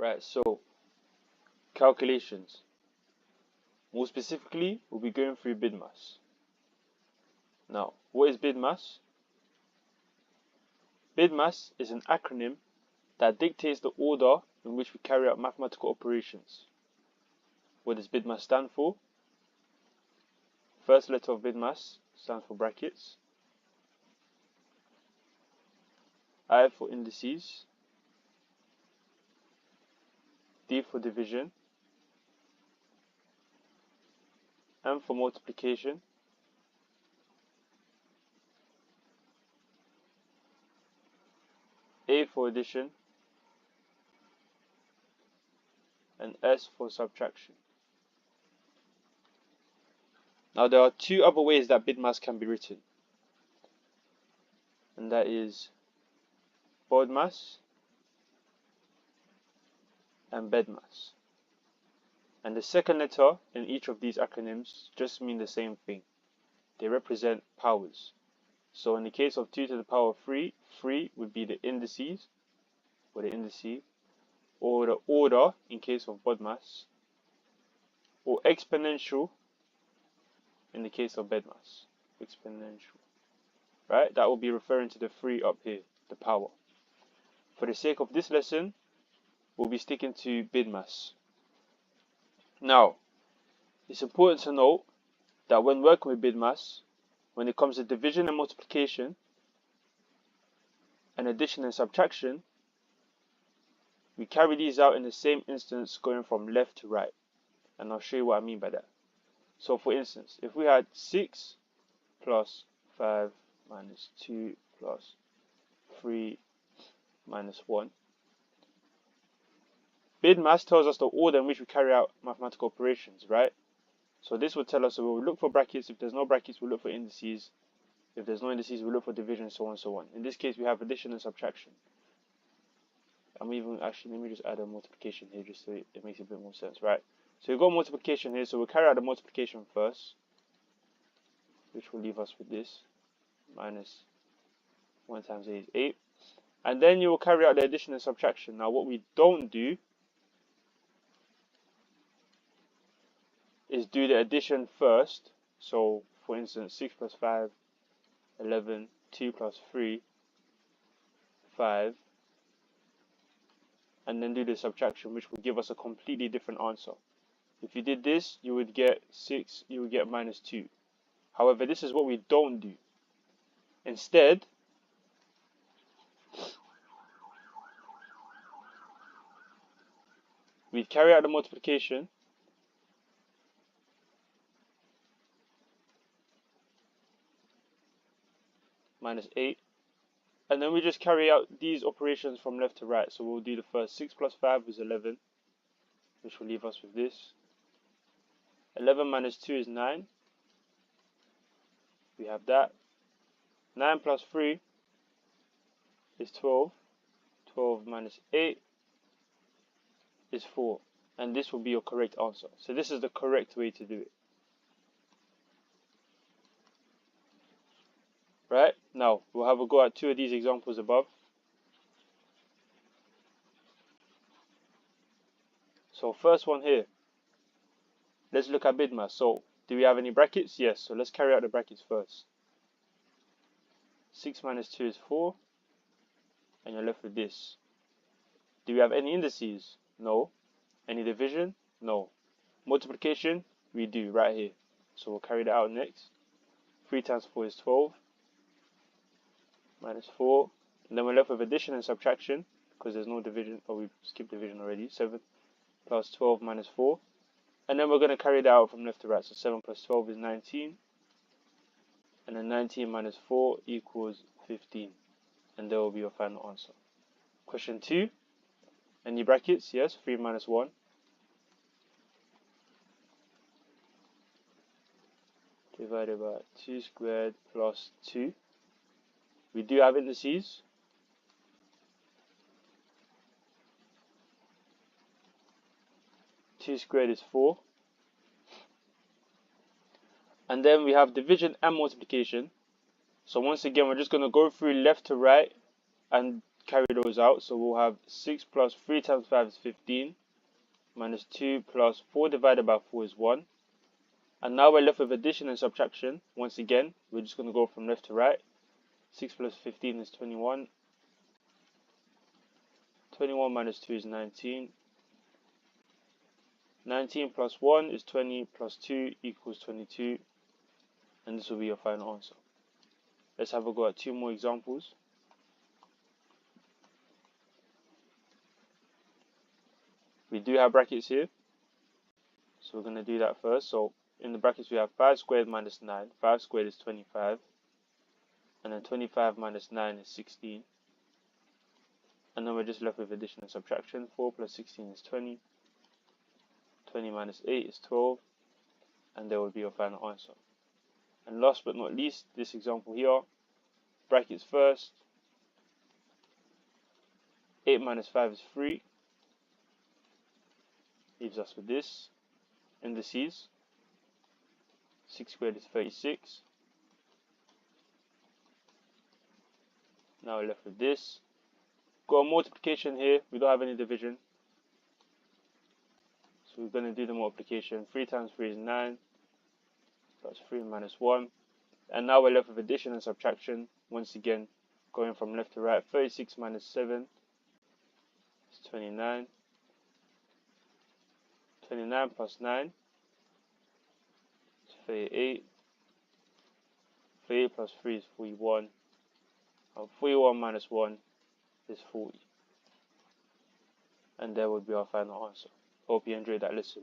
Right, so calculations. More specifically, we'll be going through Bidmas. Now, what is Bidmas? Bidmas is an acronym that dictates the order in which we carry out mathematical operations. What does Bidmas stand for? First letter of Bidmas stands for brackets. I for indices. D for division. M for multiplication. A for addition. And S for subtraction. Now there are two other ways that Bidmas can be written, and that is Bodmas and Bedmas. And the second letter in each of these acronyms just mean the same thing. They represent powers. So in the case of 2 to the power of 3, 3 would be the indices, or the indice, or the order in case of Bodmas, or exponential in the case of Bedmas. Exponential. Right? That will be referring to the 3 up here, the power. For the sake of this lesson, we'll be sticking to Bidmas. Now, it's important to note that when working with Bidmas, when it comes to division and multiplication, and addition and subtraction, we carry these out in the same instance going from left to right. And I'll show you what I mean by that. So for instance, if we had 6 plus 5 minus 2 plus 3 minus 1, Bidmas tells us the order in which we carry out mathematical operations, right? So this will tell us, so we'll look for brackets. If there's no brackets, we'll look for indices. If there's no indices, we'll look for division, so on and so on. In this case, we have addition and subtraction. Let me just add a multiplication here just so it makes a bit more sense, right? So we've got multiplication here, so we'll carry out the multiplication first, which will leave us with this, minus 1 times 8 is 8. And then you will carry out the addition and subtraction. Now what we don't do is do the addition first. So for instance, 6 plus 5, 11, 2 plus 3, 5, and then do the subtraction, which will give us a completely different answer. If you did this, you would get 6, you would get minus 2. However, this is what we don't do. Instead, we carry out the multiplication, minus 8, and then we just carry out these operations from left to right. So we'll do the first 6 plus 5 is 11, which will leave us with this. 11 minus 2 is 9. We have that. 9 plus 3 is 12. 12 minus 8 is 4. And this will be your correct answer. So this is the correct way to do it. Right? Now, we'll have a go at 2 of these examples above. So first one here. Let's look at Bidmas. So, do we have any brackets? Yes. So let's carry out the brackets first. 6 minus 2 is 4. And you're left with this. Do we have any indices? No. Any division? No. Multiplication? We do, right here. So we'll carry that out next. 3 times 4 is 12. Minus 4. And then we're left with addition and subtraction, because there's no division. Oh, we skipped division already. 7 plus 12 minus 4. And then we're going to carry that out from left to right. So 7 plus 12 is 19. And then 19 minus 4 equals 15. And there will be your final answer. Question 2. Any brackets? Yes. 3 minus 1. Divided by 2 squared plus 2. We do have indices. Two squared is 4. And then we have division and multiplication. So once again, we're just going to go through left to right and carry those out. So we'll have 6 plus 3 times 5 is 15, minus 2 plus 4 divided by 4 is 1. And now we're left with addition and subtraction. Once again, we're just going to go from left to right. 6 plus 15 is 21. 21 minus 2 is 19. 19 plus 1 is 20 plus 2 equals 22. And this will be your final answer. Let's have a go at 2 more examples. We do have brackets here, so we're going to do that first. So in the brackets we have 5 squared minus 9. 5 squared is 25. And then 25 minus 9 is 16. And then we're just left with addition and subtraction. 4 plus 16 is 20. 20 minus 8 is 12. And there will be your final answer. And last but not least, this example here. Brackets first. 8 minus 5 is 3. Leaves us with this. Indices. 6 squared is 36. Now we're left with this. Got a multiplication here. We don't have any division. So we're going to do the multiplication. 3 times 3 is 9. Plus 3 minus 1. And now we're left with addition and subtraction. Once again, going from left to right. 36 minus 7 is 29. 29 plus 9 is 38. 38 plus 3 is 41. And 41 minus 1 is 40. And there would be our final answer. Hope you enjoyed that lesson.